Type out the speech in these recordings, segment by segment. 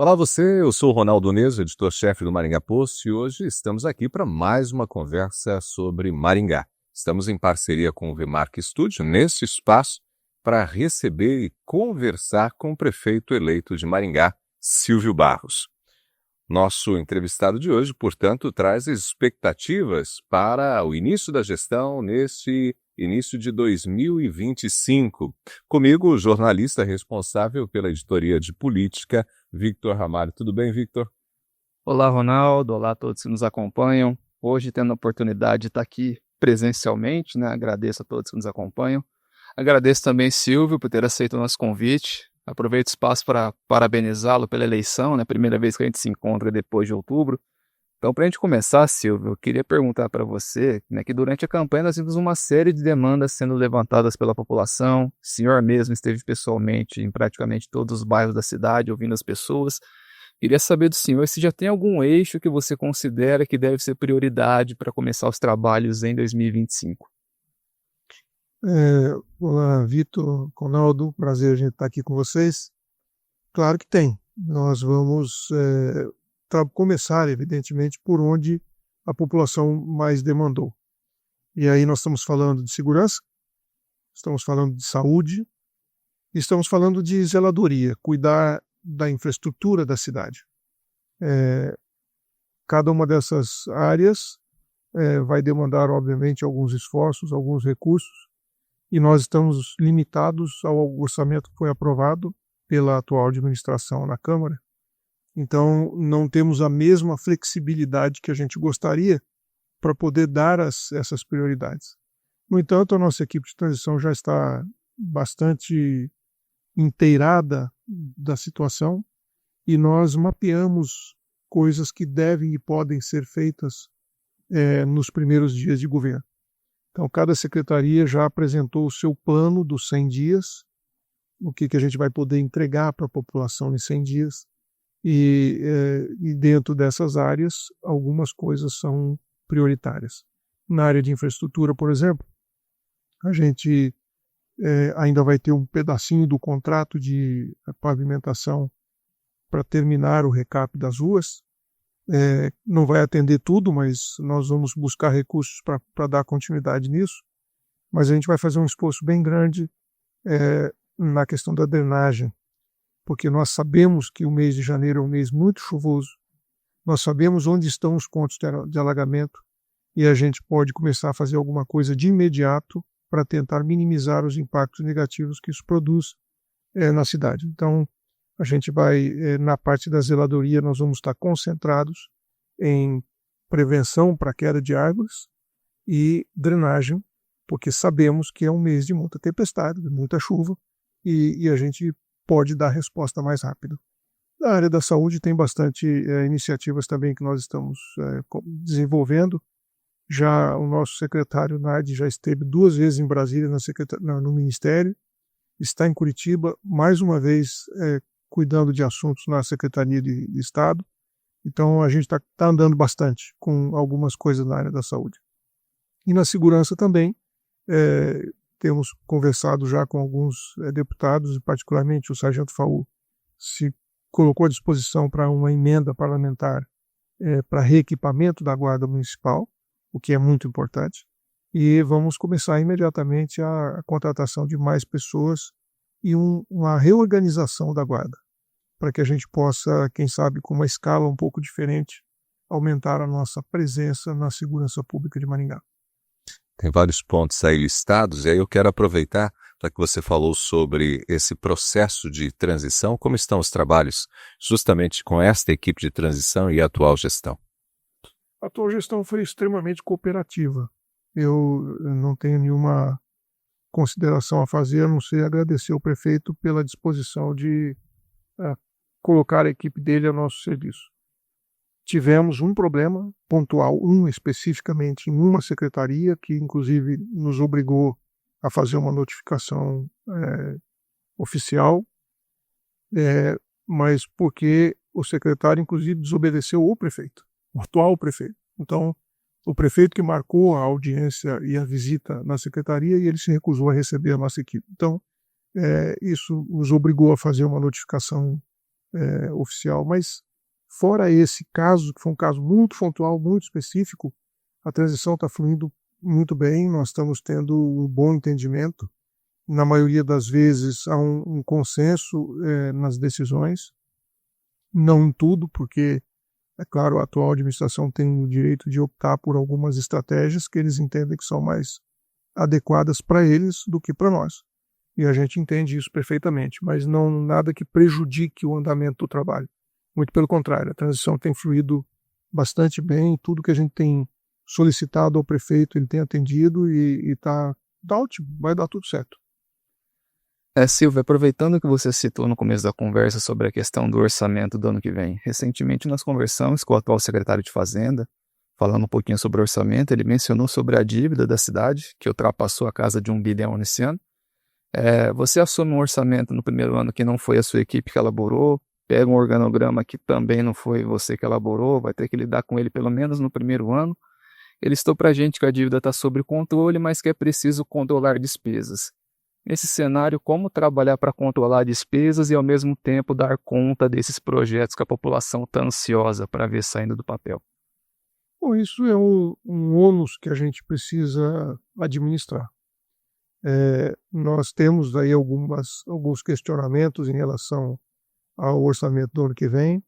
Olá você, eu sou o Ronaldo Neso, editor-chefe do Maringá Post, e hoje estamos aqui para mais uma conversa sobre Maringá. Estamos em parceria com o Vmark Studio, nesse espaço, para receber e conversar com o prefeito eleito de Maringá, Silvio Barros. Nosso entrevistado de hoje, portanto, traz expectativas para o início da gestão neste início de 2025. Comigo, o jornalista responsável pela editoria de política, Victor Ramalho. Tudo bem, Victor? Olá, Ronaldo. Olá a todos que nos acompanham. Hoje, tendo a oportunidade de estar aqui presencialmente, agradeço a todos que nos acompanham. Agradeço também, Silvio, por ter aceito o nosso convite. Aproveito o espaço para parabenizá-lo pela eleição, primeira vez que a gente se encontra depois de outubro. Então, para a gente começar, Silvio, eu queria perguntar para você, que durante a campanha nós vimos uma série de demandas sendo levantadas pela população. O senhor mesmo esteve pessoalmente em praticamente todos os bairros da cidade, ouvindo as pessoas. Queria saber do senhor se já tem algum eixo que você considera que deve ser prioridade para começar os trabalhos em 2025. Olá, Vitor, Ronaldo, prazer a gente estar aqui com vocês. Claro que tem. Nós vamos começar, evidentemente, por onde a população mais demandou. E aí nós estamos falando de segurança, estamos falando de saúde, estamos falando de zeladoria, cuidar da infraestrutura da cidade. Cada uma dessas áreas vai demandar, obviamente, alguns esforços, alguns recursos, e nós estamos limitados ao orçamento que foi aprovado pela atual administração na Câmara. Então, não temos a mesma flexibilidade que a gente gostaria para poder dar essas prioridades. No entanto, a nossa equipe de transição já está bastante inteirada da situação e nós mapeamos coisas que devem e podem ser feitas nos primeiros dias de governo. Então, cada secretaria já apresentou o seu plano dos 100 dias, o que a gente vai poder entregar para a população em 100 dias. E dentro dessas áreas, algumas coisas são prioritárias. Na área de infraestrutura, por exemplo, a gente ainda vai ter um pedacinho do contrato de pavimentação para terminar o recap das ruas. Não vai atender tudo, mas nós vamos buscar recursos para dar continuidade nisso. Mas a gente vai fazer um esforço bem grande na questão da drenagem, porque nós sabemos que o mês de janeiro é um mês muito chuvoso, nós sabemos onde estão os pontos de alagamento e a gente pode começar a fazer alguma coisa de imediato para tentar minimizar os impactos negativos que isso produz na cidade. Então, a gente vai, na parte da zeladoria, nós vamos estar concentrados em prevenção para queda de árvores e drenagem, porque sabemos que é um mês de muita tempestade, de muita chuva, e a gente pode dar resposta mais rápido. Na área da saúde tem bastante iniciativas também que nós estamos desenvolvendo. Já o nosso secretário Nadi já esteve 2 vezes em Brasília no Ministério, está em Curitiba, mais uma vez cuidando de assuntos na Secretaria de Estado. Então a gente está andando bastante com algumas coisas na área da saúde. E na segurança também, temos conversado já com alguns deputados, e particularmente o Sargento Faul se colocou à disposição para uma emenda parlamentar para reequipamento da Guarda Municipal, o que é muito importante, e vamos começar imediatamente a contratação de mais pessoas e uma reorganização da Guarda, para que a gente possa, quem sabe, com uma escala um pouco diferente, aumentar a nossa presença na segurança pública de Maringá. Tem vários pontos aí listados, e aí eu quero aproveitar, já que você falou sobre esse processo de transição, como estão os trabalhos justamente com esta equipe de transição e a atual gestão? A atual gestão foi extremamente cooperativa. Eu não tenho nenhuma consideração a fazer, a não ser agradecer ao prefeito pela disposição de colocar a equipe dele a nosso serviço. Tivemos um problema pontual, especificamente em uma secretaria, que inclusive nos obrigou a fazer uma notificação oficial, mas porque o secretário, inclusive, desobedeceu o prefeito, o atual prefeito. Então, o prefeito que marcou a audiência e a visita na secretaria, e ele se recusou a receber a nossa equipe. Então, isso nos obrigou a fazer uma notificação oficial. Mas, fora esse caso, que foi um caso muito pontual, muito específico, a transição está fluindo muito bem, nós estamos tendo um bom entendimento. Na maioria das vezes há um consenso nas decisões, não em tudo, porque, é claro, a atual administração tem o direito de optar por algumas estratégias que eles entendem que são mais adequadas para eles do que para nós. E a gente entende isso perfeitamente, mas não nada que prejudique o andamento do trabalho. Muito pelo contrário, a transição tem fluído bastante bem, tudo que a gente tem solicitado ao prefeito ele tem atendido e está ótimo, vai dar tudo certo. Silvio, aproveitando que você citou no começo da conversa sobre a questão do orçamento do ano que vem, recentemente nós conversamos com o atual secretário de Fazenda, falando um pouquinho sobre o orçamento, ele mencionou sobre a dívida da cidade, que ultrapassou a casa de 1 bilhão nesse ano. Você assume um orçamento no primeiro ano que não foi a sua equipe que elaborou, pega um organograma que também não foi você que elaborou, vai ter que lidar com ele pelo menos no primeiro ano. Ele citou para a gente que a dívida está sob controle, mas que é preciso controlar despesas. Nesse cenário, como trabalhar para controlar despesas e ao mesmo tempo dar conta desses projetos que a população está ansiosa para ver saindo do papel? Bom, isso é um ônus que a gente precisa administrar. Nós temos aí alguns questionamentos em relação ao orçamento do ano que vem.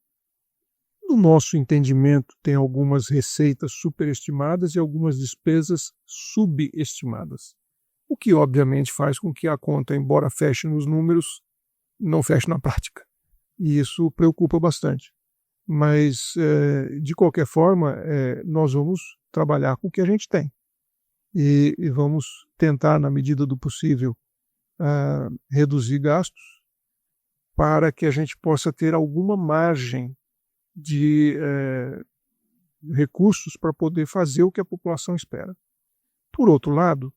No nosso entendimento, tem algumas receitas superestimadas e algumas despesas subestimadas. O que, obviamente, faz com que a conta, embora feche nos números, não feche na prática. E isso preocupa bastante. Mas, de qualquer forma, nós vamos trabalhar com o que a gente tem. E vamos tentar, na medida do possível, reduzir gastos para que a gente possa ter alguma margem de recursos para poder fazer o que a população espera. Por outro lado,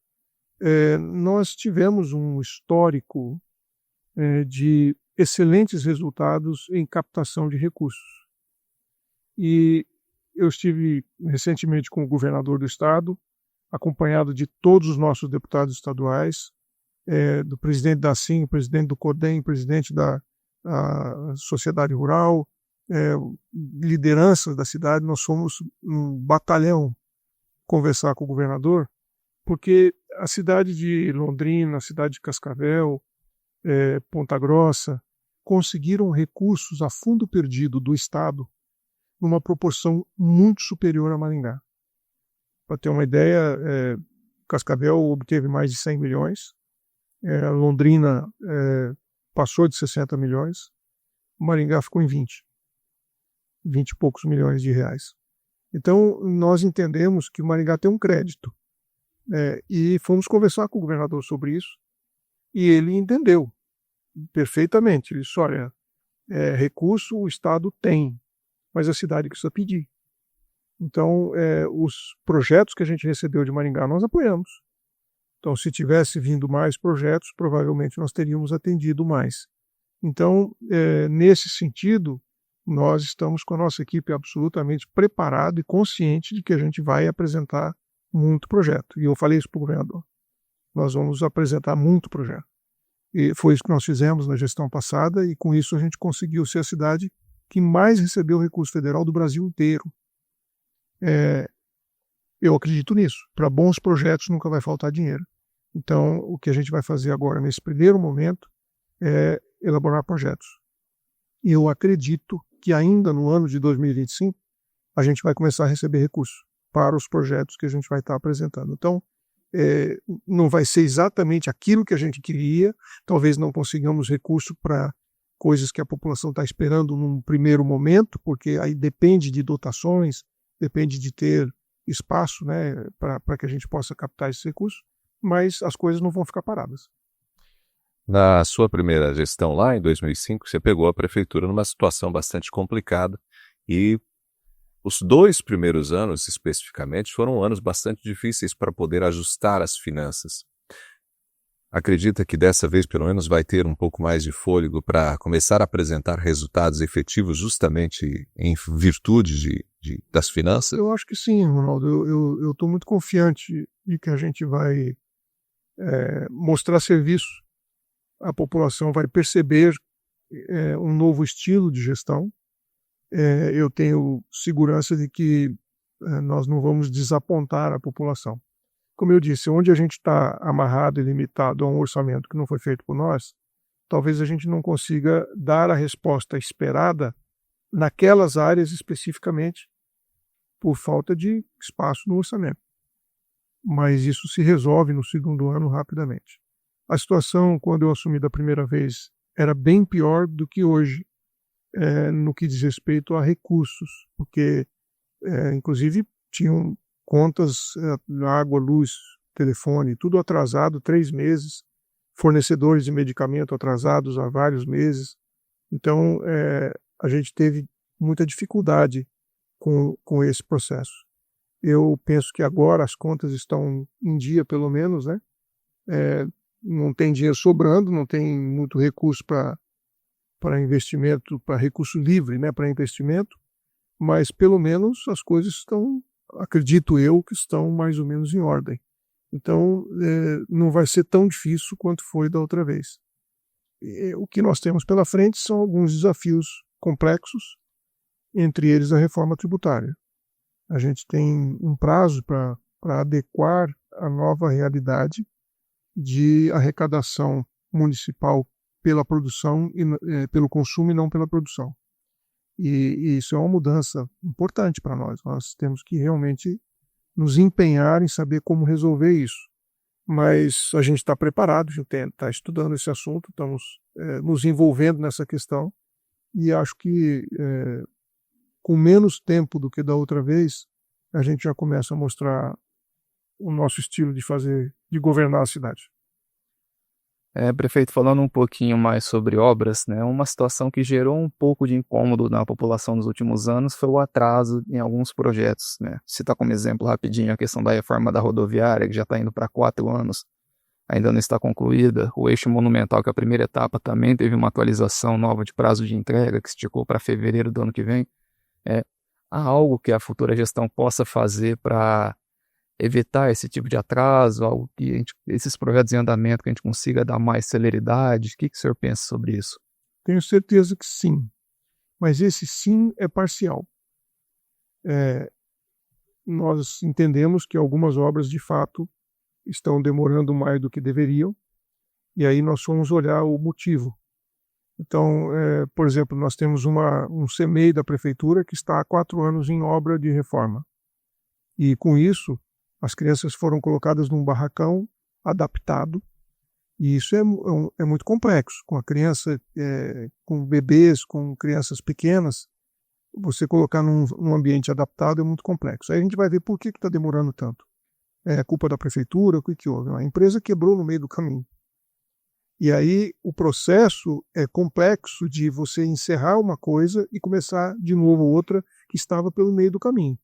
nós tivemos um histórico de excelentes resultados em captação de recursos. E eu estive recentemente com o governador do estado, acompanhado de todos os nossos deputados estaduais, do presidente da ASIM, presidente do CODEM, presidente da Sociedade Rural, lideranças da cidade. Nós fomos um batalhão conversar com o governador, porque a cidade de Londrina, a cidade de Cascavel, Ponta Grossa, conseguiram recursos a fundo perdido do estado numa proporção muito superior a Maringá. Para ter uma ideia, Cascavel obteve mais de 100 milhões, Londrina passou de 60 milhões, Maringá ficou em 20 e poucos milhões de reais. Então, nós entendemos que o Maringá tem um crédito, e fomos conversar com o governador sobre isso, e ele entendeu perfeitamente. Ele disse, olha, recurso o estado tem, mas a cidade precisa pedir. Então, os projetos que a gente recebeu de Maringá, nós apoiamos. Então, se tivesse vindo mais projetos, provavelmente nós teríamos atendido mais. Então, nesse sentido, nós estamos com a nossa equipe absolutamente preparada e consciente de que a gente vai apresentar muito projeto. E eu falei isso para o governador. Nós vamos apresentar muito projeto. E foi isso que nós fizemos na gestão passada, e com isso a gente conseguiu ser a cidade que mais recebeu recurso federal do Brasil inteiro. Eu acredito nisso. Para bons projetos nunca vai faltar dinheiro. Então, o que a gente vai fazer agora, nesse primeiro momento, é elaborar projetos. E eu acredito que ainda no ano de 2025, a gente vai começar a receber recursos para os projetos que a gente vai estar apresentando. Então, não vai ser exatamente aquilo que a gente queria, talvez não consigamos recurso para coisas que a população está esperando num primeiro momento, porque aí depende de dotações, depende de ter espaço, né, para que a gente possa captar esses recursos, mas as coisas não vão ficar paradas. Na sua primeira gestão lá, em 2005, você pegou a prefeitura numa situação bastante complicada, e os 2 primeiros anos, especificamente, foram anos bastante difíceis para poder ajustar as finanças. Acredita que dessa vez, pelo menos, vai ter um pouco mais de fôlego para começar a apresentar resultados efetivos justamente em virtude das finanças? Eu acho que sim, Ronaldo. Eu estou muito confiante de que a gente vai mostrar serviço. A população vai perceber um novo estilo de gestão. Eu tenho segurança de que nós não vamos desapontar a população. Como eu disse, onde a gente está amarrado e limitado a um orçamento que não foi feito por nós, talvez a gente não consiga dar a resposta esperada naquelas áreas especificamente por falta de espaço no orçamento. Mas isso se resolve no segundo ano rapidamente. A situação, quando eu assumi da primeira vez, era bem pior do que hoje, no que diz respeito a recursos, porque, inclusive, tinham contas, água, luz, telefone, tudo atrasado, 3 meses, fornecedores de medicamento atrasados há vários meses. Então, a gente teve muita dificuldade com esse processo. Eu penso que agora as contas estão em dia, pelo menos, né? Não tem dinheiro sobrando, não tem muito recurso para investimento, para recurso livre, né, para investimento, mas pelo menos as coisas estão, acredito eu, que estão mais ou menos em ordem. Então, não vai ser tão difícil quanto foi da outra vez. O que nós temos pela frente são alguns desafios complexos, entre eles a reforma tributária. A gente tem um prazo para adequar a nova realidade de arrecadação municipal pela produção e pelo consumo e não pela produção. E isso é uma mudança importante para nós. Nós temos que realmente nos empenhar em saber como resolver isso. Mas a gente está preparado, a gente está estudando esse assunto, estamos nos envolvendo nessa questão e acho que com menos tempo do que da outra vez, a gente já começa a mostrar o nosso estilo de governar a cidade. Prefeito, falando um pouquinho mais sobre obras, né, uma situação que gerou um pouco de incômodo na população nos últimos anos foi o atraso em alguns projetos, né? Citar como exemplo rapidinho a questão da reforma da rodoviária, que já está indo para 4 anos, ainda não está concluída. O eixo monumental, que é a primeira etapa, também teve uma atualização nova de prazo de entrega, que esticou para fevereiro do ano que vem. Há algo que a futura gestão possa fazer para evitar esse tipo de atraso, algo que esses projetos em andamento, que a gente consiga dar mais celeridade? O que o senhor pensa sobre isso? Tenho certeza que sim, mas esse sim é parcial. Nós entendemos que algumas obras, de fato, estão demorando mais do que deveriam, e aí nós fomos olhar o motivo. Então, por exemplo, nós temos um CMEI da Prefeitura que está há 4 anos em obra de reforma. E com isso, as crianças foram colocadas num barracão adaptado, e isso é muito complexo. Com a criança, com bebês, com crianças pequenas, você colocar num ambiente adaptado é muito complexo. Aí a gente vai ver por que está demorando tanto. É culpa da Prefeitura? O que houve? A empresa quebrou no meio do caminho. E aí o processo é complexo de você encerrar uma coisa e começar de novo outra que estava pelo meio do caminho.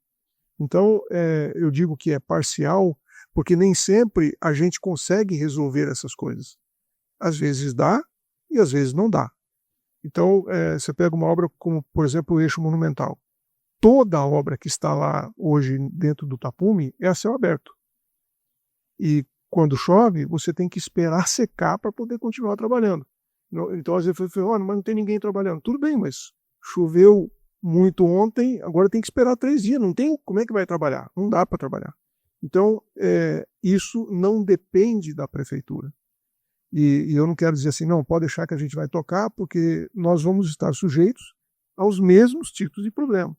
Então, eu digo que é parcial, porque nem sempre a gente consegue resolver essas coisas. Às vezes dá e às vezes não dá. Então, você pega uma obra como, por exemplo, o eixo monumental. Toda a obra que está lá hoje dentro do tapume é a céu aberto. E quando chove, você tem que esperar secar para poder continuar trabalhando. Então, às vezes, eu falei, mas não tem ninguém trabalhando. Tudo bem, mas choveu muito ontem, agora tem que esperar 3 dias. Não tem, como é que vai trabalhar? Não dá para trabalhar. Então, isso não depende da Prefeitura. E eu não quero dizer assim, não, pode deixar que a gente vai tocar, porque nós vamos estar sujeitos aos mesmos tipos de problema.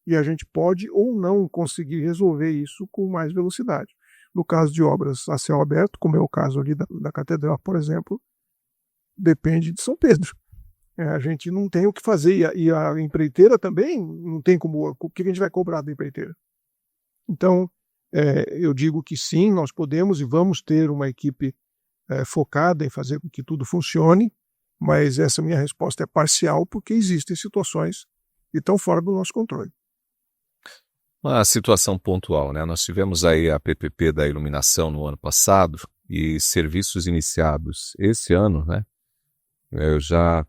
E a gente pode ou não conseguir resolver isso com mais velocidade. No caso de obras a céu aberto, como é o caso ali da Catedral, por exemplo, depende de São Pedro. A gente não tem o que fazer, e a empreiteira também não tem como. O que a gente vai cobrar da empreiteira? Então, eu digo que sim, nós podemos e vamos ter uma equipe focada em fazer com que tudo funcione, mas essa minha resposta é parcial, porque existem situações que estão fora do nosso controle. Uma situação pontual, né? Nós tivemos aí a PPP da iluminação no ano passado e serviços iniciados esse ano, né? Eu já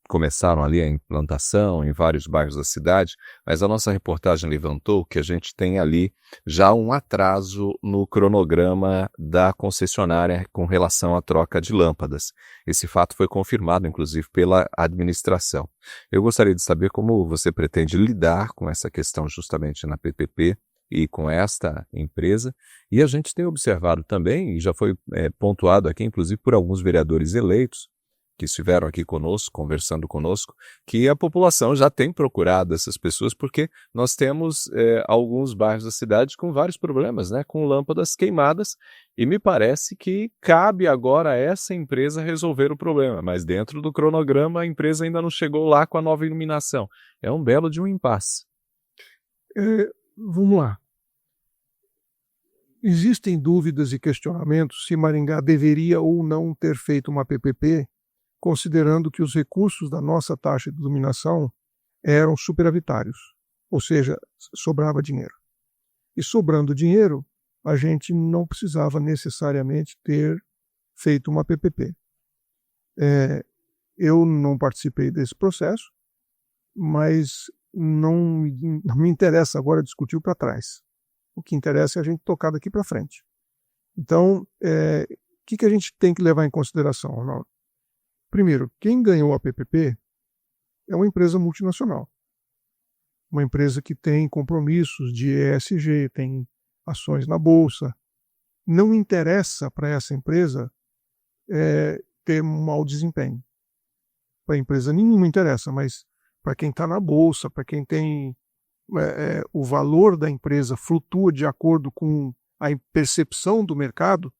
começaram ali a implantação em vários bairros da cidade, mas a nossa reportagem levantou que a gente tem ali já um atraso no cronograma da concessionária com relação à troca de lâmpadas. Esse fato foi confirmado, inclusive, pela administração. Eu gostaria de saber como você pretende lidar com essa questão justamente na PPP e com esta empresa. E a gente tem observado também, e já foi pontuado aqui, inclusive por alguns vereadores eleitos, que estiveram aqui conosco, conversando conosco, que a população já tem procurado essas pessoas, porque nós temos alguns bairros da cidade com vários problemas, né, com lâmpadas queimadas, e me parece que cabe agora a essa empresa resolver o problema, mas dentro do cronograma a empresa ainda não chegou lá com a nova iluminação. É um belo de um impasse. Vamos lá. Existem dúvidas e questionamentos se Maringá deveria ou não ter feito uma PPP, considerando que os recursos da nossa taxa de iluminação eram superavitários, ou seja, sobrava dinheiro. E sobrando dinheiro, a gente não precisava necessariamente ter feito uma PPP. Eu não participei desse processo, mas não me interessa agora discutir para trás. O que interessa é a gente tocar daqui para frente. Então, o que a gente tem que levar em consideração, Ronaldo? Primeiro, quem ganhou a PPP é uma empresa multinacional. Uma empresa que tem compromissos de ESG, tem ações na bolsa. Não interessa para essa empresa ter um mau desempenho. Para a empresa nenhuma interessa, mas para quem está na bolsa, para quem tem o valor da empresa flutua de acordo com a percepção do mercado,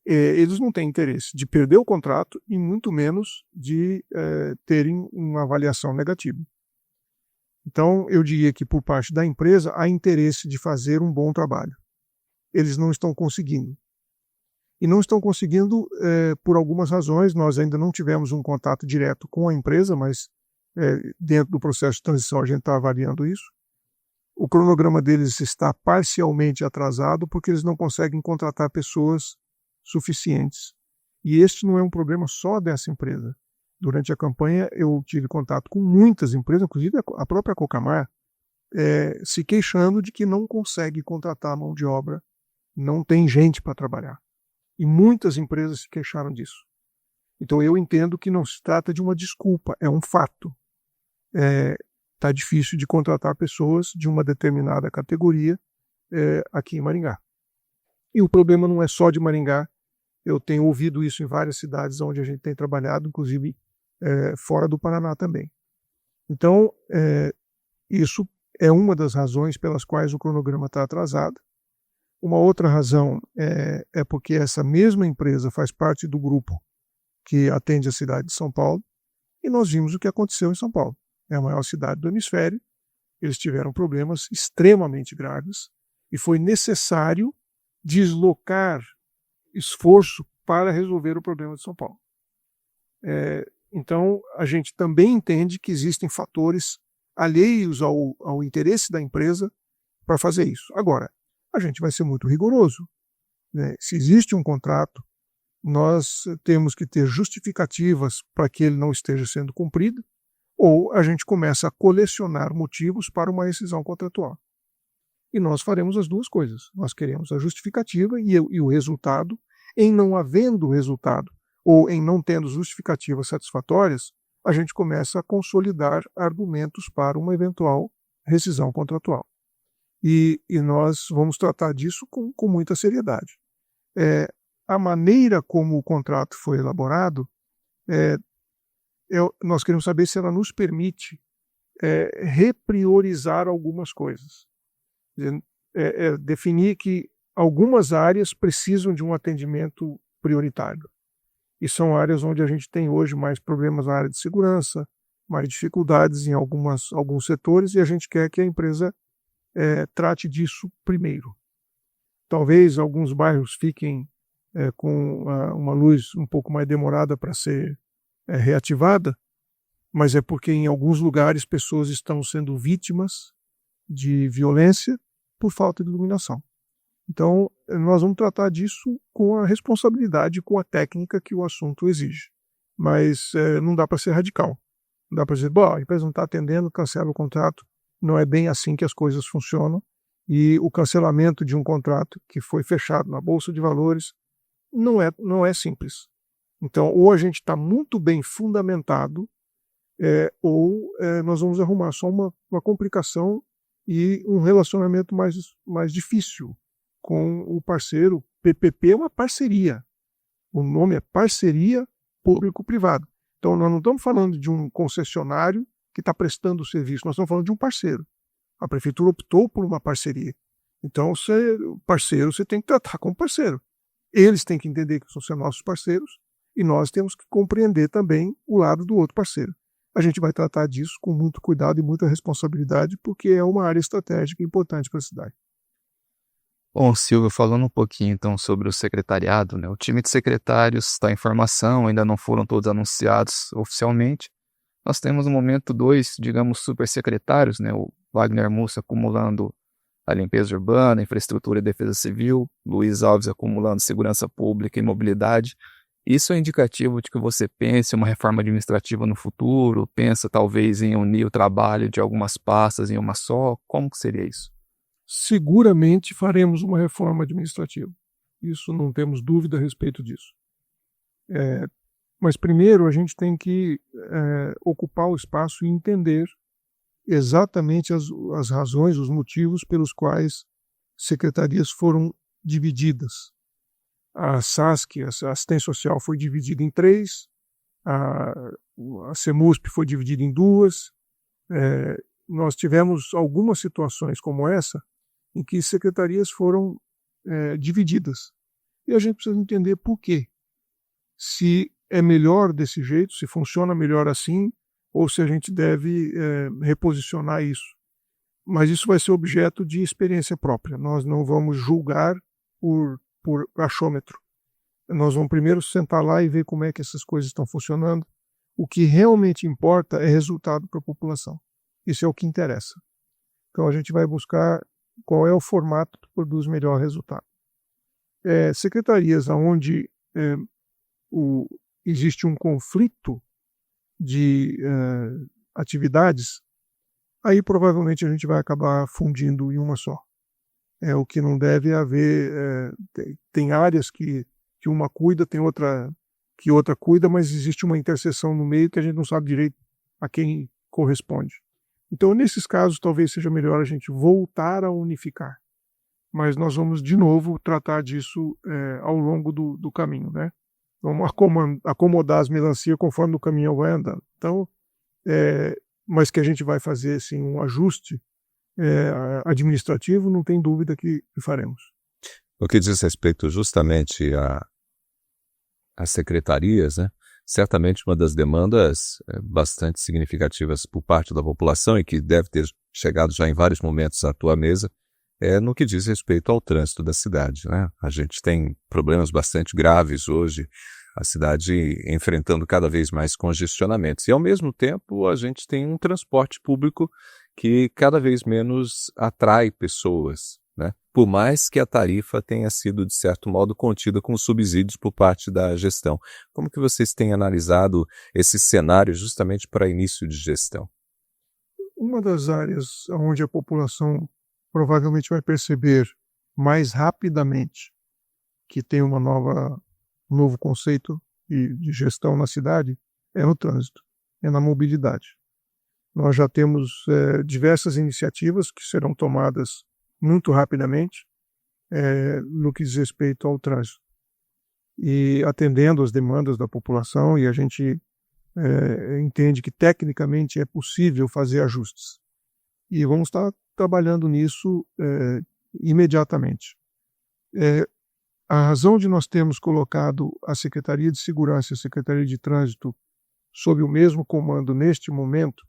eles não têm interesse de perder o contrato e muito menos de terem uma avaliação negativa. Então, eu diria que por parte da empresa há interesse de fazer um bom trabalho. Eles não estão conseguindo. E não estão conseguindo por algumas razões. Nós ainda não tivemos um contato direto com a empresa, mas dentro do processo de transição a gente está avaliando isso. O cronograma deles está parcialmente atrasado porque eles não conseguem contratar pessoas suficientes. E este não é um problema só dessa empresa. Durante a campanha eu tive contato com muitas empresas, inclusive a própria Cocamar, se queixando de que não consegue contratar mão de obra, não tem gente para trabalhar. E muitas empresas se queixaram disso. Então eu entendo que não se trata de uma desculpa, é um fato. Está difícil de contratar pessoas de uma determinada categoria aqui em Maringá. E o problema não é só de Maringá. Eu tenho ouvido isso em várias cidades onde a gente tem trabalhado, inclusive fora do Paraná também. Então, isso é uma das razões pelas quais o cronograma está atrasado. Uma outra razão é porque essa mesma empresa faz parte do grupo que atende a cidade de São Paulo, e nós vimos o que aconteceu em São Paulo. É a maior cidade do hemisfério, eles tiveram problemas extremamente graves, e foi necessário deslocar esforço para resolver o problema de São Paulo. Então, a gente também entende que existem fatores alheios ao interesse da empresa para fazer isso. Agora, a gente vai ser muito rigoroso, né? Se existe um contrato, nós temos que ter justificativas para que ele não esteja sendo cumprido, ou a gente começa a colecionar motivos para uma rescisão contratual. E nós faremos as duas coisas. Nós queremos a justificativa e o resultado. Em não havendo resultado ou em não tendo justificativas satisfatórias, a gente começa a consolidar argumentos para uma eventual rescisão contratual. E nós vamos tratar disso com muita seriedade. A maneira como o contrato foi elaborado, nós queremos saber se ela nos permite repriorizar algumas coisas. Definir que algumas áreas precisam de um atendimento prioritário. E são áreas onde a gente tem hoje mais problemas na área de segurança, mais dificuldades em alguns setores, e a gente quer que a empresa trate disso primeiro. Talvez alguns bairros fiquem com uma luz um pouco mais demorada para ser reativada, mas é porque em alguns lugares pessoas estão sendo vítimas de violência por falta de iluminação. Então, nós vamos tratar disso com a responsabilidade, com a técnica que o assunto exige. mas não dá para ser radical. Não dá para dizer, bom, a empresa não está atendendo, cancela o contrato. Não é bem assim que as coisas funcionam. E o cancelamento de um contrato que foi fechado na Bolsa de Valores não é simples. Então, ou a gente está muito bem fundamentado, ou nós vamos arrumar só uma complicação e um relacionamento mais difícil com o parceiro. PPP é uma parceria. O nome é Parceria Público-Privada. Então, nós não estamos falando de um concessionário que está prestando o serviço, nós estamos falando de um parceiro. A prefeitura optou por uma parceria. Então, parceiro, você tem que tratar como parceiro. Eles têm que entender que são nossos parceiros e nós temos que compreender também o lado do outro parceiro. A gente vai tratar disso com muito cuidado e muita responsabilidade, porque é uma área estratégica importante para a cidade. Bom, Silvio, falando um pouquinho então sobre o secretariado, né? O time de secretários está em formação, ainda não foram todos anunciados oficialmente. Nós temos no momento 2, digamos, super secretários, né? O Wagner Mussa acumulando a limpeza urbana, infraestrutura e defesa civil, Luiz Alves acumulando segurança pública e mobilidade. Isso é indicativo de que você pense uma reforma administrativa no futuro, pensa talvez em unir o trabalho de algumas pastas em uma só? Como que seria isso? Seguramente faremos uma reforma administrativa. Isso não temos dúvida a respeito disso. Mas primeiro a gente tem que ocupar o espaço e entender exatamente as razões, os motivos pelos quais secretarias foram divididas. A SASC, a Assistência Social, foi dividida em 3, a CEMUSP foi dividida em 2. Nós tivemos algumas situações como essa em que secretarias foram divididas. E a gente precisa entender por quê. Se é melhor desse jeito, se funciona melhor assim, ou se a gente deve reposicionar isso. Mas isso vai ser objeto de experiência própria. Nós não vamos julgar por achômetro. Nós vamos primeiro sentar lá e ver como é que essas coisas estão funcionando. O que realmente importa é resultado para a população. Isso é o que interessa. Então a gente vai buscar qual é o formato que produz melhor resultado. Secretarias onde existe um conflito de atividades, aí provavelmente a gente vai acabar fundindo em uma só. O que não deve haver, tem áreas que uma cuida, tem outra que outra cuida, mas existe uma interseção no meio que a gente não sabe direito a quem corresponde. Então, nesses casos, talvez seja melhor a gente voltar a unificar. Mas nós vamos, de novo, tratar disso ao longo do caminho, né? Vamos acomodar as melancias conforme o caminhão vai andando. Então, mas que a gente vai fazer assim, um ajuste administrativo, não tem dúvida que faremos. No que diz respeito justamente às secretarias, né? Certamente uma das demandas bastante significativas por parte da população e que deve ter chegado já em vários momentos à tua mesa é no que diz respeito ao trânsito da cidade, né? A gente tem problemas bastante graves hoje, a cidade enfrentando cada vez mais congestionamentos. E, ao mesmo tempo, a gente tem um transporte público que cada vez menos atrai pessoas, né? Por mais que a tarifa tenha sido, de certo modo, contida com subsídios por parte da gestão. Como que vocês têm analisado esse cenário justamente para início de gestão? Uma das áreas onde a população provavelmente vai perceber mais rapidamente que tem um novo conceito de gestão na cidade é no trânsito, é na mobilidade. Nós já temos diversas iniciativas que serão tomadas muito rapidamente no que diz respeito ao trânsito. E atendendo às demandas da população, e a gente entende que tecnicamente é possível fazer ajustes. E vamos estar trabalhando nisso imediatamente. A razão de nós termos colocado a Secretaria de Segurança e a Secretaria de Trânsito sob o mesmo comando neste momento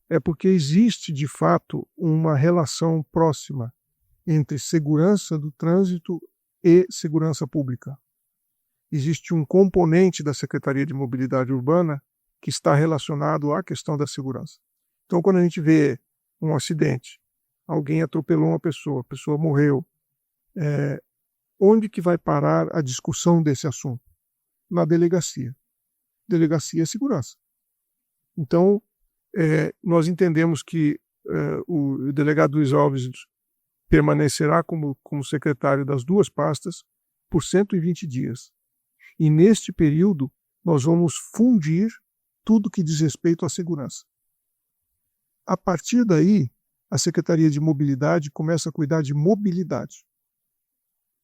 é porque existe, de fato, uma relação próxima entre segurança do trânsito e segurança pública. Existe um componente da Secretaria de Mobilidade Urbana que está relacionado à questão da segurança. Então, quando a gente vê um acidente, alguém atropelou uma pessoa, a pessoa morreu, onde que vai parar a discussão desse assunto? Na delegacia. delegacia é segurança. Então, nós entendemos que o delegado Luiz Alves permanecerá como secretário das duas pastas por 120 dias. E neste período, nós vamos fundir tudo que diz respeito à segurança. A partir daí, a Secretaria de Mobilidade começa a cuidar de mobilidade.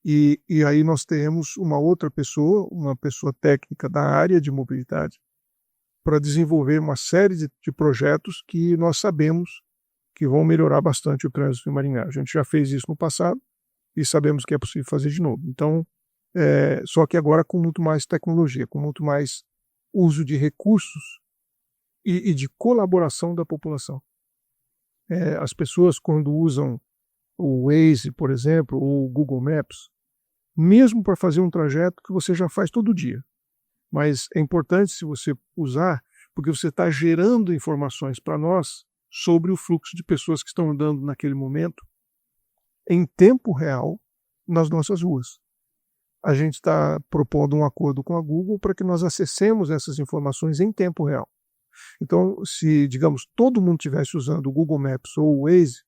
E aí nós temos uma pessoa técnica da área de mobilidade, para desenvolver uma série de projetos que nós sabemos que vão melhorar bastante o trânsito em Maringá. A gente já fez isso no passado e sabemos que é possível fazer de novo. Então, só que agora com muito mais tecnologia, com muito mais uso de recursos e de colaboração da população. As pessoas, quando usam o Waze, por exemplo, ou o Google Maps, mesmo para fazer um trajeto que você já faz todo dia, mas é importante se você usar, porque você está gerando informações para nós sobre o fluxo de pessoas que estão andando naquele momento, em tempo real, nas nossas ruas. A gente está propondo um acordo com a Google para que nós acessemos essas informações em tempo real. Então, se, digamos, todo mundo estivesse usando o Google Maps ou o Waze,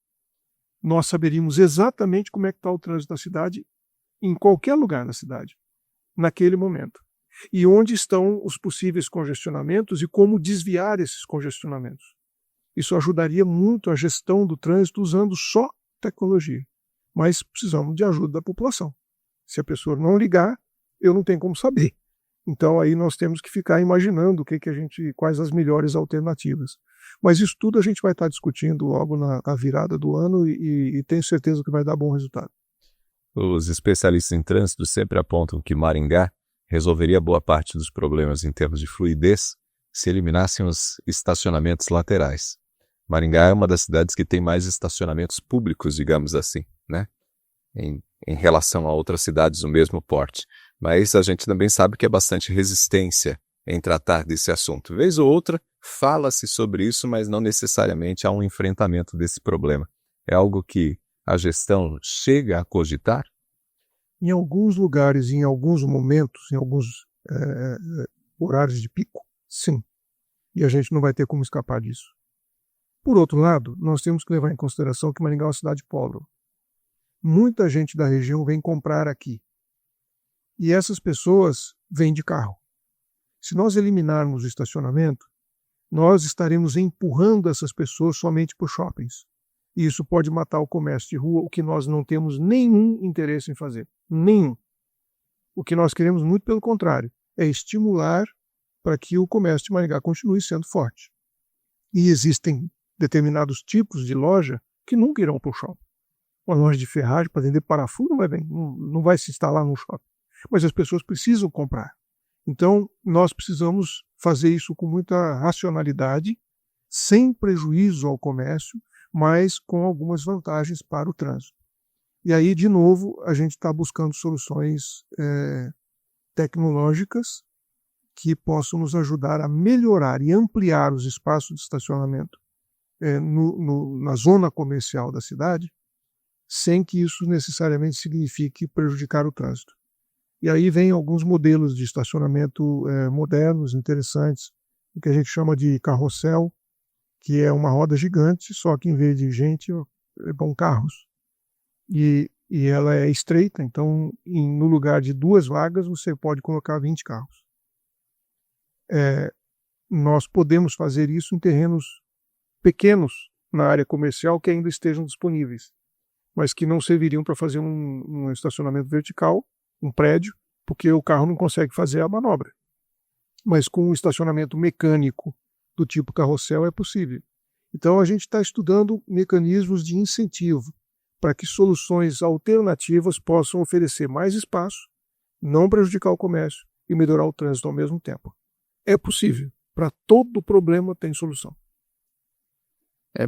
nós saberíamos exatamente como é que está o trânsito da cidade, em qualquer lugar da cidade, naquele momento. E onde estão os possíveis congestionamentos e como desviar esses congestionamentos. Isso ajudaria muito a gestão do trânsito usando só tecnologia. Mas precisamos de ajuda da população. Se a pessoa não ligar, eu não tenho como saber. Então aí nós temos que ficar imaginando quais as melhores alternativas. Mas isso tudo a gente vai estar discutindo logo na virada do ano e tenho certeza que vai dar bom resultado. Os especialistas em trânsito sempre apontam que Maringá resolveria boa parte dos problemas em termos de fluidez se eliminassem os estacionamentos laterais. Maringá é uma das cidades que tem mais estacionamentos públicos, digamos assim, né? Em relação a outras cidades do mesmo porte. Mas a gente também sabe que há bastante resistência em tratar desse assunto. Vez ou outra, fala-se sobre isso, mas não necessariamente há um enfrentamento desse problema. É algo que a gestão chega a cogitar? Em alguns lugares, em alguns momentos, em alguns horários de pico, sim. E a gente não vai ter como escapar disso. Por outro lado, nós temos que levar em consideração que Maringá é uma cidade pobre. Muita gente da região vem comprar aqui. E essas pessoas vêm de carro. Se nós eliminarmos o estacionamento, nós estaremos empurrando essas pessoas somente para os shoppings. E isso pode matar o comércio de rua, o que nós não temos nenhum interesse em fazer. Nenhum. O que nós queremos, muito pelo contrário, é estimular para que o comércio de Maringá continue sendo forte. E existem determinados tipos de loja que nunca irão para o shopping. Uma loja de ferragem para vender parafuso não vai se instalar no shopping. Mas as pessoas precisam comprar. Então, nós precisamos fazer isso com muita racionalidade, sem prejuízo ao comércio, mas com algumas vantagens para o trânsito. E aí, de novo, a gente está buscando soluções tecnológicas que possam nos ajudar a melhorar e ampliar os espaços de estacionamento na zona comercial da cidade, sem que isso necessariamente signifique prejudicar o trânsito. E aí vem alguns modelos de estacionamento modernos, interessantes, o que a gente chama de carrossel, que é uma roda gigante, só que em vez de gente, vão carros. E ela é estreita, então no lugar de 2 vagas você pode colocar 20 carros. Nós podemos fazer isso em terrenos pequenos na área comercial que ainda estejam disponíveis, mas que não serviriam para fazer um estacionamento vertical, um prédio, porque o carro não consegue fazer a manobra. Mas com um estacionamento mecânico do tipo carrossel é possível. Então a gente está estudando mecanismos de incentivo para que soluções alternativas possam oferecer mais espaço, não prejudicar o comércio e melhorar o trânsito ao mesmo tempo. É possível. Para todo problema tem solução.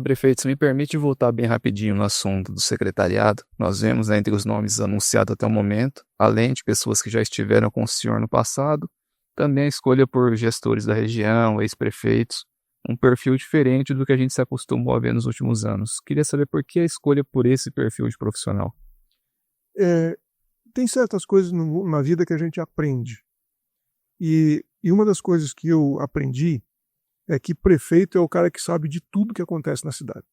Prefeito, se me permite voltar bem rapidinho no assunto do secretariado. Nós vemos entre os nomes anunciados até o momento, além de pessoas que já estiveram com o senhor no passado, também a escolha por gestores da região, ex-prefeitos, um perfil diferente do que a gente se acostumou a ver nos últimos anos. Queria saber por que a escolha por esse perfil de profissional. Tem certas coisas na vida que a gente aprende. E E uma das coisas que eu aprendi é que prefeito é o cara que sabe de tudo que acontece na cidade.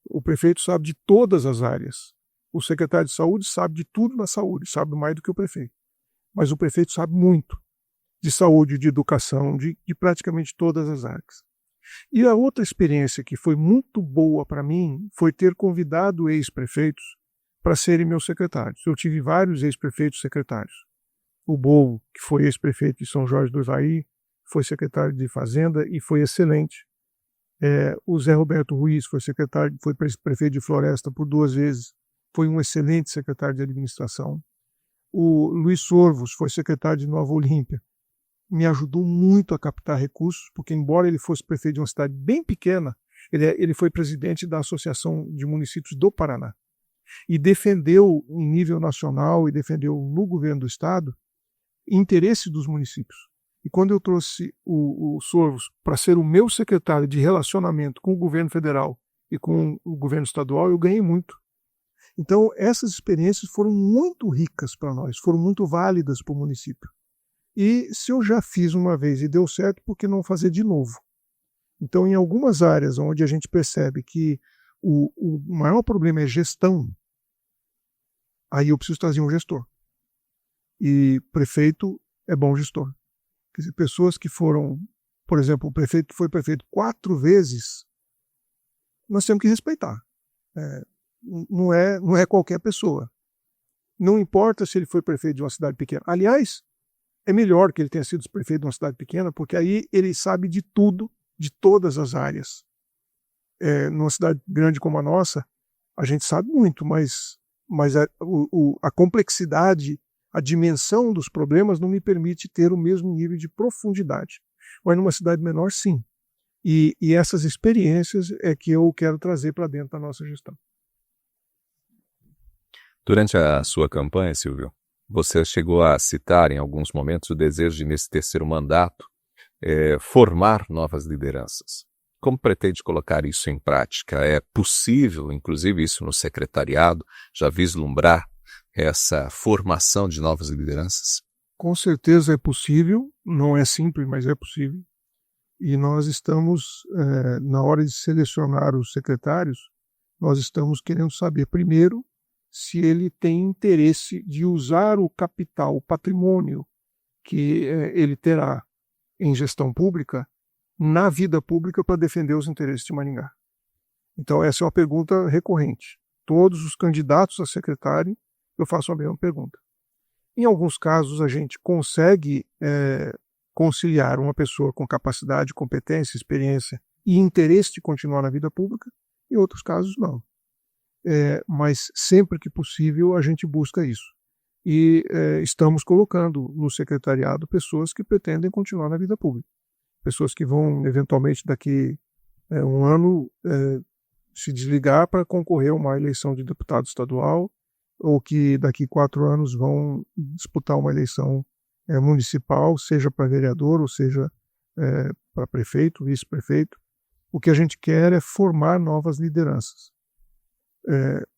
O prefeito sabe de todas as áreas. O secretário de saúde sabe de tudo na saúde, sabe mais do que o prefeito. Mas o prefeito sabe muito de saúde, de educação, de praticamente todas as áreas. E a outra experiência que foi muito boa para mim foi ter convidado ex-prefeitos para serem meus secretários. Eu tive vários ex-prefeitos secretários. O Bovo, que foi ex-prefeito de São Jorge do Ivaí, foi secretário de Fazenda e foi excelente. O Zé Roberto Ruiz foi prefeito de Floresta por 2 vezes, foi um excelente secretário de administração. O Luiz Sorvos foi secretário de Nova Olímpia, me ajudou muito a captar recursos, porque embora ele fosse prefeito de uma cidade bem pequena, ele foi presidente da Associação de Municípios do Paraná e defendeu em nível nacional e defendeu no governo do estado interesse dos municípios. E quando eu trouxe o Sorvos para ser o meu secretário de relacionamento com o governo federal e com o governo estadual, eu ganhei muito. Então, essas experiências foram muito ricas para nós, foram muito válidas para o município. E se eu já fiz uma vez e deu certo, por que não fazer de novo? Então, em algumas áreas onde a gente percebe que o maior problema é gestão, aí eu preciso trazer um gestor. E prefeito é bom gestor. Quer dizer, pessoas que foram, por exemplo, o prefeito foi prefeito 4 vezes, nós temos que respeitar. Não é qualquer pessoa. Não importa se ele foi prefeito de uma cidade pequena. Aliás, é melhor que ele tenha sido prefeito de uma cidade pequena, porque aí ele sabe de tudo, de todas as áreas. Numa cidade grande como a nossa, a gente sabe muito, mas a complexidade, a dimensão dos problemas não me permite ter o mesmo nível de profundidade. Mas numa cidade menor, sim. E essas experiências é que eu quero trazer para dentro da nossa gestão. Durante a sua campanha, Silvio, você chegou a citar em alguns momentos o desejo de, nesse 3º mandato, formar novas lideranças. Como pretende colocar isso em prática? É possível, inclusive isso no secretariado, já vislumbrar essa formação de novas lideranças? Com certeza é possível, não é simples, mas é possível. E nós estamos, na hora de selecionar os secretários, nós estamos querendo saber, primeiro, se ele tem interesse de usar o capital, o patrimônio que ele terá em gestão pública, na vida pública para defender os interesses de Maringá. Então essa é uma pergunta recorrente. Todos os candidatos a secretário, eu faço a mesma pergunta. Em alguns casos a gente consegue conciliar uma pessoa com capacidade, competência, experiência e interesse de continuar na vida pública, em outros casos não. Mas sempre que possível a gente busca isso. E estamos colocando no secretariado pessoas que pretendem continuar na vida pública. Pessoas que vão, eventualmente, daqui um ano, se desligar para concorrer a uma eleição de deputado estadual, ou que daqui 4 anos vão disputar uma eleição municipal, seja para vereador, ou seja para prefeito, vice-prefeito. O que a gente quer é formar novas lideranças.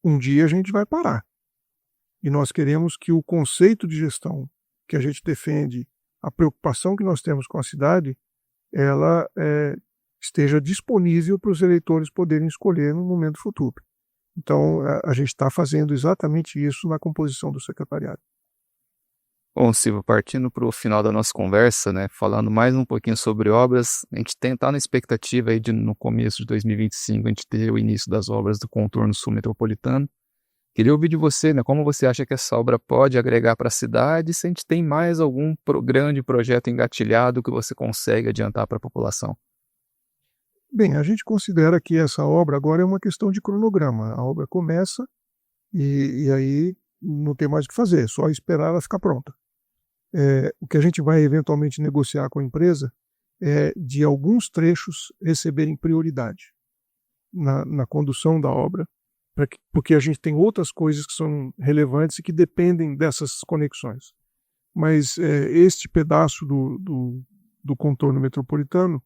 Um dia a gente vai parar. E nós queremos que o conceito de gestão que a gente defende, a preocupação que nós temos com a cidade, ela esteja disponível para os eleitores poderem escolher no momento futuro. Então, a gente está fazendo exatamente isso na composição do secretariado. Bom, Silvio, partindo para o final da nossa conversa, né, falando mais um pouquinho sobre obras, a gente está na expectativa aí de, no começo de 2025, a gente ter o início das obras do contorno sul metropolitano. Queria ouvir de você, né, como você acha que essa obra pode agregar para a cidade, se a gente tem mais algum grande projeto engatilhado que você consegue adiantar para a população? Bem, a gente considera que essa obra agora é uma questão de cronograma. A obra começa e aí não tem mais o que fazer, é só esperar ela ficar pronta. O que a gente vai eventualmente negociar com a empresa é de alguns trechos receberem prioridade na condução da obra, porque a gente tem outras coisas que são relevantes e que dependem dessas conexões. Mas este pedaço do contorno metropolitano,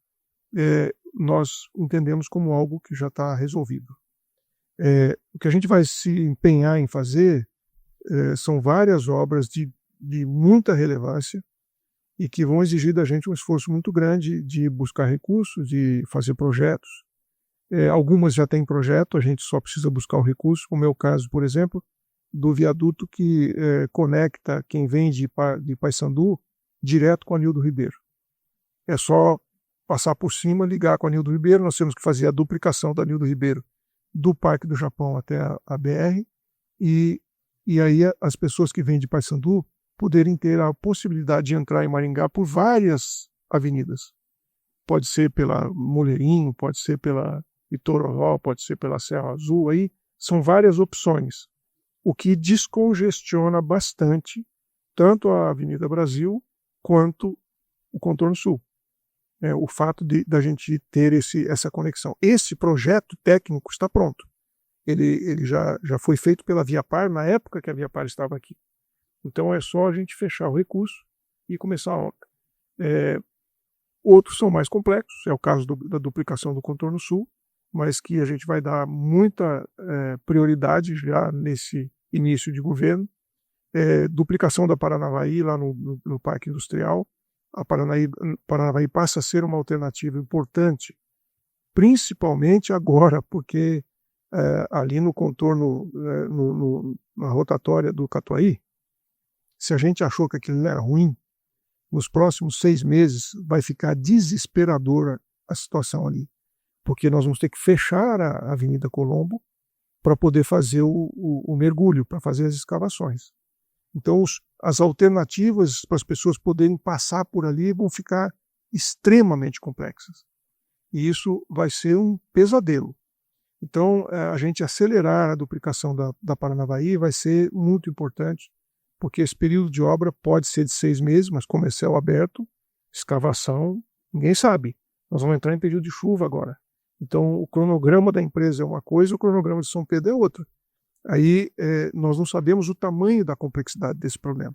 nós entendemos como algo que já está resolvido. O que a gente vai se empenhar em fazer são várias obras de muita relevância, e que vão exigir da gente um esforço muito grande de buscar recursos, de fazer projetos. Algumas já têm projeto, a gente só precisa buscar o recurso, como é o caso, por exemplo, do viaduto que conecta quem vem de Paissandu direto com a Nildo Ribeiro. É só passar por cima, ligar com a Nildo Ribeiro, nós temos que fazer a duplicação da Nildo Ribeiro do Parque do Japão até a BR, e aí as pessoas que vêm de Paissandu poderem ter a possibilidade de entrar em Maringá por várias avenidas. Pode ser pela Moleirinho, pode ser pela Itororó, pode ser pela Serra Azul, aí são várias opções, o que descongestiona bastante tanto a Avenida Brasil quanto o contorno sul. O fato da gente ter essa conexão. Esse projeto técnico está pronto. Ele já foi feito pela Viapar na época que a Viapar estava aqui. Então é só a gente fechar o recurso e começar a obra. Outros são mais complexos, é o caso da duplicação do contorno sul, mas que a gente vai dar muita prioridade já nesse início de governo. Duplicação da Paranavaí lá no Parque Industrial. A Paranavaí passa a ser uma alternativa importante, principalmente agora, porque ali no contorno, na rotatória do Catuaí, se a gente achou que aquilo era ruim, nos próximos 6 meses vai ficar desesperadora a situação ali, porque nós vamos ter que fechar a Avenida Colombo para poder fazer o mergulho, para fazer as escavações. Então as alternativas para as pessoas poderem passar por ali vão ficar extremamente complexas. E isso vai ser um pesadelo. Então a gente acelerar a duplicação da Paranavaí vai ser muito importante, porque esse período de obra pode ser de 6 meses, mas como é céu aberto, escavação, ninguém sabe. Nós vamos entrar em período de chuva agora. Então o cronograma da empresa é uma coisa, o cronograma de São Pedro é outra. Aí nós não sabemos o tamanho da complexidade desse problema.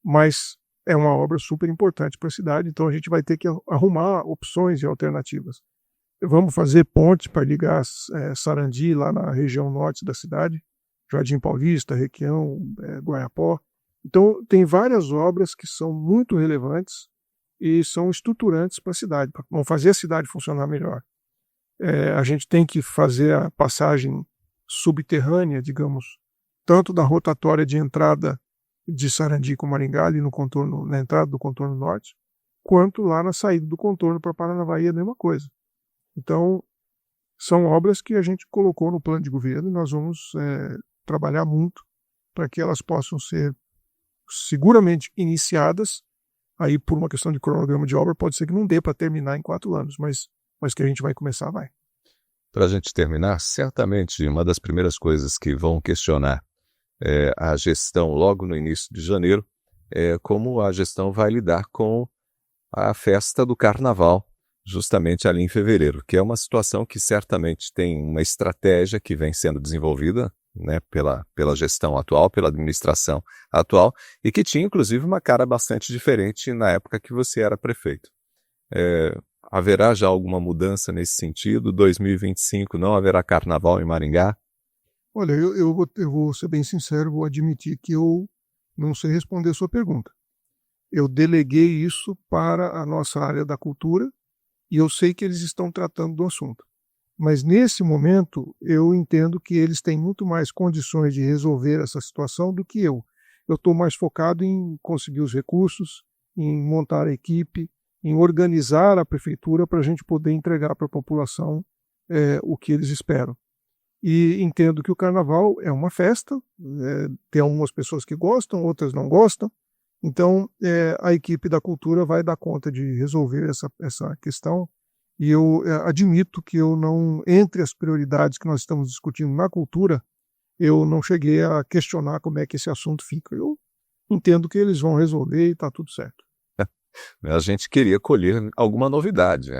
Mas é uma obra super importante para a cidade, então a gente vai ter que arrumar opções e alternativas. Vamos fazer pontes para ligar Sarandi lá na região norte da cidade, Jardim Paulista, Requião, Guaiapó. Então tem várias obras que são muito relevantes e são estruturantes para a cidade, vão fazer a cidade funcionar melhor. A gente tem que fazer a passagem subterrânea, digamos, tanto da rotatória de entrada de Sarandi com Maringá, ali na entrada do contorno norte, quanto lá na saída do contorno para Paranavaí, é a mesma coisa. Então, são obras que a gente colocou no plano de governo e nós vamos trabalhar muito para que elas possam ser seguramente iniciadas. Aí, por uma questão de cronograma de obra, pode ser que não dê para terminar em 4 anos, mas que a gente vai começar, vai. Para a gente terminar, certamente uma das primeiras coisas que vão questionar a gestão logo no início de janeiro é como a gestão vai lidar com a festa do Carnaval, justamente ali em fevereiro, que é uma situação que certamente tem uma estratégia que vem sendo desenvolvida, né, pela gestão atual, pela administração atual, e que tinha inclusive uma cara bastante diferente na época que você era prefeito. Haverá já alguma mudança nesse sentido? 2025 não haverá carnaval em Maringá? Olha, eu vou ser bem sincero, vou admitir que eu não sei responder a sua pergunta. Eu deleguei isso para a nossa área da cultura e eu sei que eles estão tratando do assunto. Mas nesse momento eu entendo que eles têm muito mais condições de resolver essa situação do que eu. Eu estou mais focado em conseguir os recursos, em montar a equipe, em organizar a prefeitura para a gente poder entregar para a população o que eles esperam. E entendo que o carnaval é uma festa, tem algumas pessoas que gostam, outras não gostam, então a equipe da cultura vai dar conta de resolver essa questão, e eu admito que eu não, entre as prioridades que nós estamos discutindo na cultura, eu não cheguei a questionar como é que esse assunto fica. Eu entendo que eles vão resolver e está tudo certo. A gente queria colher alguma novidade,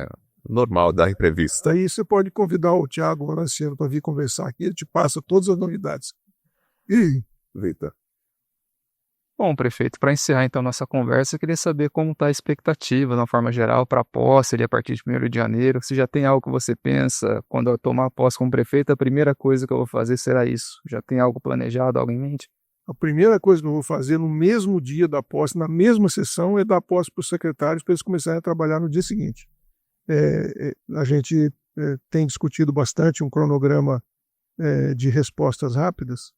normal da entrevista. Aí você pode convidar o Thiago Horaciano para vir conversar aqui, ele te passa todas as novidades. Eita. Bom, prefeito, para encerrar então nossa conversa, eu queria saber como está a expectativa, de uma forma geral, para a posse ali a partir de 1º de janeiro. Se já tem algo que você pensa, quando eu tomar posse como prefeito, a primeira coisa que eu vou fazer será isso. Já tem algo planejado, algo em mente? A primeira coisa que eu vou fazer no mesmo dia da posse, na mesma sessão, é dar posse para os secretários para eles começarem a trabalhar no dia seguinte. A gente tem discutido bastante um cronograma de respostas rápidas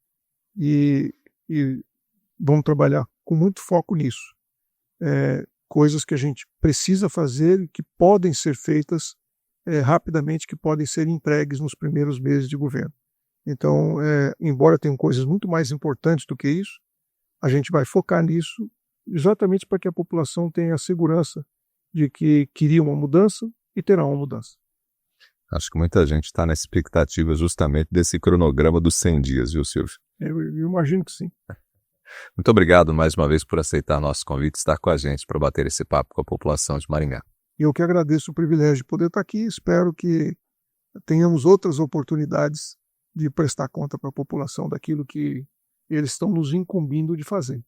e vamos trabalhar com muito foco nisso. Coisas que a gente precisa fazer e que podem ser feitas rapidamente, que podem ser entregues nos primeiros meses de governo. Então, embora tenham coisas muito mais importantes do que isso, a gente vai focar nisso exatamente para que a população tenha a segurança de que queria uma mudança e terá uma mudança. Acho que muita gente está na expectativa justamente desse cronograma dos 100 dias, viu, Silvio? Eu imagino que sim. Muito obrigado mais uma vez por aceitar nosso convite e estar com a gente para bater esse papo com a população de Maringá. Eu que agradeço o privilégio de poder estar aqui e espero que tenhamos outras oportunidades de prestar conta para a população daquilo que eles estão nos incumbindo de fazer.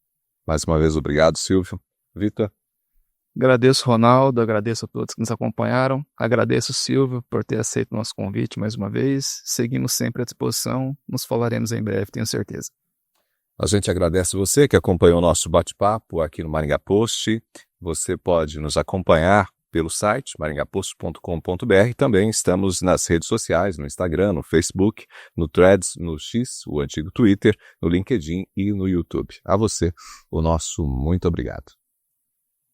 Mais uma vez, obrigado, Silvio. Vitor? Agradeço, Ronaldo, agradeço a todos que nos acompanharam, agradeço, Silvio, por ter aceito o nosso convite mais uma vez. Seguimos sempre à disposição, nos falaremos em breve, tenho certeza. A gente agradece você que acompanhou o nosso bate-papo aqui no Maringá Post. Você pode nos acompanhar pelo site maringapost.com.br. Também estamos nas redes sociais, no Instagram, no Facebook, no Threads, no X, o antigo Twitter, no LinkedIn e no YouTube. A você, o nosso muito obrigado.